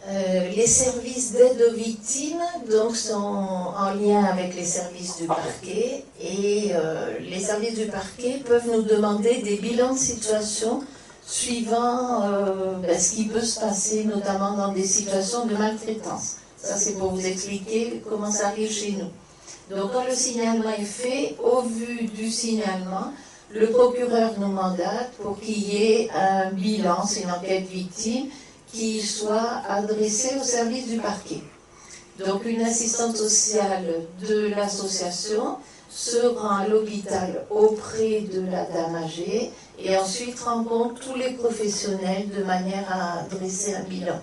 Les services d'aide aux victimes donc, sont en lien avec les services du parquet et les services du parquet peuvent nous demander des bilans de situation suivant ce qui peut se passer, notamment dans des situations de maltraitance. Ça, c'est pour vous expliquer comment ça arrive chez nous. Donc, quand le signalement est fait, au vu du signalement, le procureur nous mandate pour qu'il y ait un bilan, c'est une enquête victime, qui soit adressée au service du parquet. Donc, une assistante sociale de l'association se rend à l'hôpital auprès de la dame âgée et ensuite rencontre tous les professionnels de manière à dresser un bilan.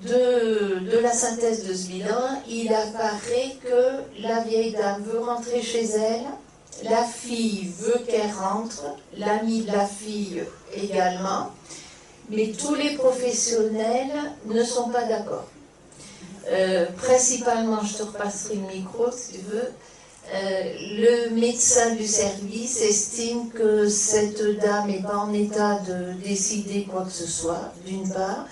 De la synthèse de ce bilan, il apparaît que la vieille dame veut rentrer chez elle, la fille veut qu'elle rentre, l'ami de la fille également, mais tous les professionnels ne sont pas d'accord. Principalement, je te repasserai le micro si tu veux, le médecin du service estime que cette dame n'est pas en état de décider quoi que ce soit, d'une part,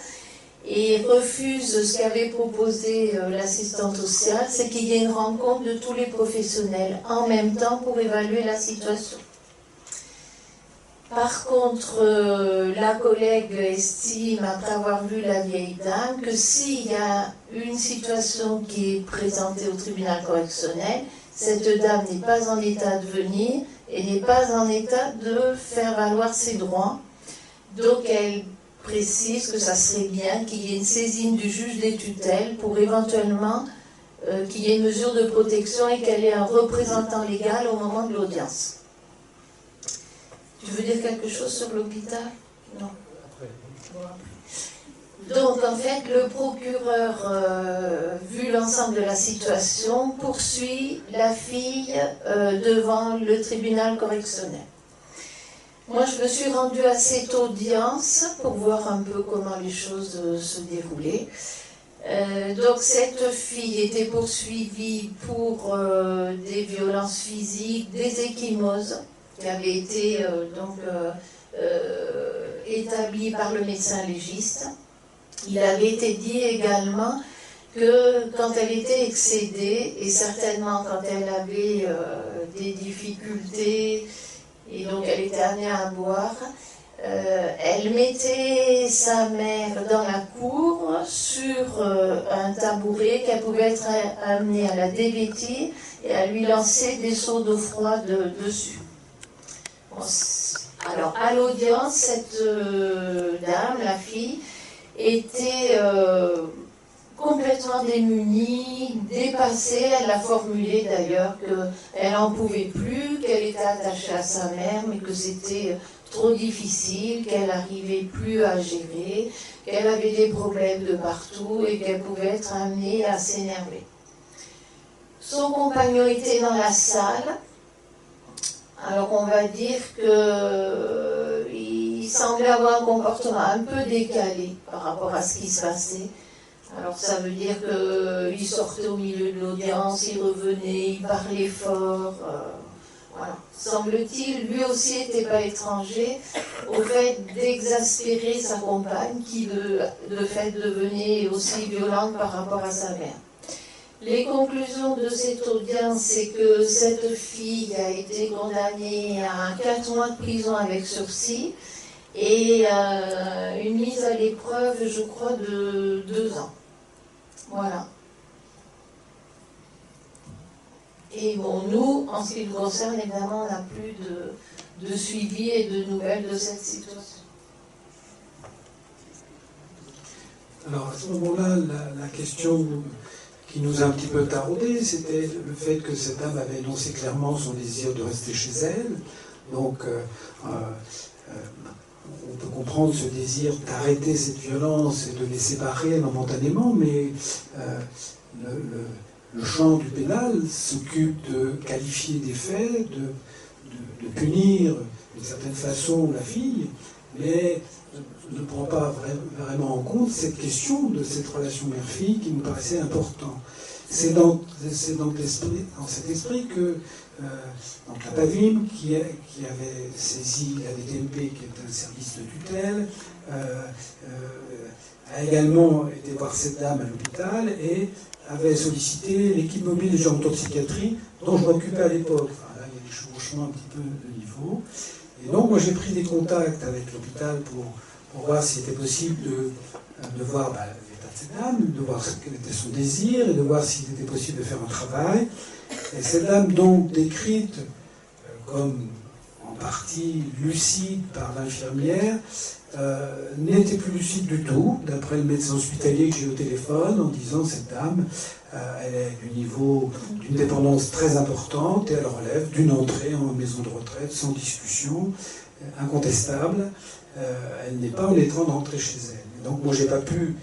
et refuse ce qu'avait proposé l'assistante sociale, c'est qu'il y ait une rencontre de tous les professionnels en même temps pour évaluer la situation. Par contre, la collègue estime, après avoir vu la vieille dame, que s'il y a une situation qui est présentée au tribunal correctionnel, cette dame n'est pas en état de venir et n'est pas en état de faire valoir ses droits. Donc elle précise que ça serait bien qu'il y ait une saisine du juge des tutelles pour éventuellement qu'il y ait une mesure de protection et qu'elle ait un représentant légal au moment de l'audience. Tu veux dire quelque chose sur l'hôpital? Non. Donc, en fait, le procureur, vu l'ensemble de la situation, poursuit la fille devant le tribunal correctionnel. Moi, je me suis rendue à cette audience pour voir un peu comment les choses se déroulaient. Donc, cette fille était poursuivie pour des violences physiques, des ecchymoses, qui avait été établi par le médecin légiste. Il avait été dit également que quand elle était excédée, et certainement quand elle avait des difficultés, et donc elle était amenée à boire, elle mettait sa mère dans la cour sur un tabouret qu'elle pouvait être amenée à la dévêtir et à lui lancer des seaux d'eau froide dessus. Alors, à l'audience, cette dame, la fille, était complètement démunie, dépassée. Elle a formulé d'ailleurs qu'elle n'en pouvait plus, qu'elle était attachée à sa mère, mais que c'était trop difficile, qu'elle n'arrivait plus à gérer, qu'elle avait des problèmes de partout et qu'elle pouvait être amenée à s'énerver. Son compagnon était dans la salle. Alors on va dire qu'il semblait avoir un comportement un peu décalé par rapport à ce qui se passait. Alors ça veut dire qu'il sortait au milieu de l'audience, il revenait, il parlait fort. Voilà. Semble-t-il, lui aussi n'était pas étranger au fait d'exaspérer sa compagne qui de fait devenait aussi violente par rapport à sa mère. Les conclusions de cette audience, c'est que cette fille a été condamnée à 4 mois de prison avec sursis et une mise à l'épreuve, je crois, de 2 ans. Voilà. Et bon, nous, en ce qui nous concerne, évidemment, on n'a plus de suivi et de nouvelles de cette situation. Alors, à ce moment-là, la question qui nous a un petit peu taraudé, c'était le fait que cette dame avait énoncé clairement son désir de rester chez elle. Donc, on peut comprendre ce désir d'arrêter cette violence et de les séparer momentanément, mais le champ du pénal s'occupe de qualifier des faits, de punir d'une certaine façon la fille, mais ne prend pas vraiment en compte cette question de cette relation mère-fille qui nous paraissait importante. C'est dans cet esprit que donc la PAVIM, qui avait saisi la DTMP, qui est un service de tutelle, a également été voir cette dame à l'hôpital et avait sollicité l'équipe mobile des gérontopsychiatrie dont je m'occupais à l'époque. Enfin, là, il y a des chevauchements un petit peu de niveau. Et donc, moi, j'ai pris des contacts avec l'hôpital pour voir s'il était possible de voir l'état de cette dame, de voir quel était son désir et de voir s'il était possible de faire un travail. Et cette dame, donc, décrite comme en partie lucide par l'infirmière, n'était plus lucide du tout, d'après le médecin hospitalier que j'ai eu au téléphone, en disant cette dame, elle est du niveau d'une dépendance très importante et elle relève d'une entrée en maison de retraite sans discussion, incontestable. Elle n'est pas en état d'entrer chez elle. Donc moi j'ai pas pu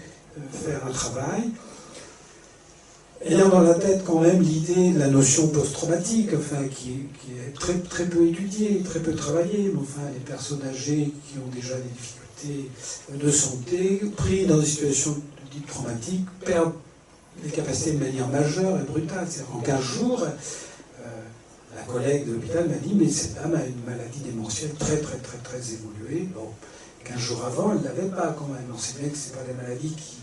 faire un travail. Ayant dans la tête quand même l'idée de la notion post-traumatique, enfin, qui est très, très peu étudiée, très peu travaillée, mais enfin les personnes âgées qui ont déjà des difficultés de santé, pris dans des situations dites traumatiques, perdent les capacités de manière majeure et brutale. C'est-à-dire qu'en 15 jours, la collègue de l'hôpital m'a dit « mais cette dame a une maladie démentielle très, très, très, très évoluée ». Bon, 15 jours avant, elle ne l'avait pas quand même. On sait bien que ce n'est pas des maladies qui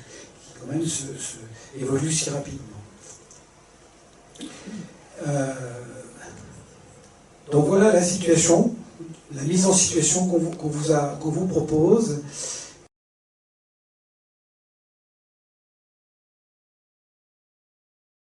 quand même évoluent si rapidement. Donc voilà la situation, la mise en situation qu'on vous propose.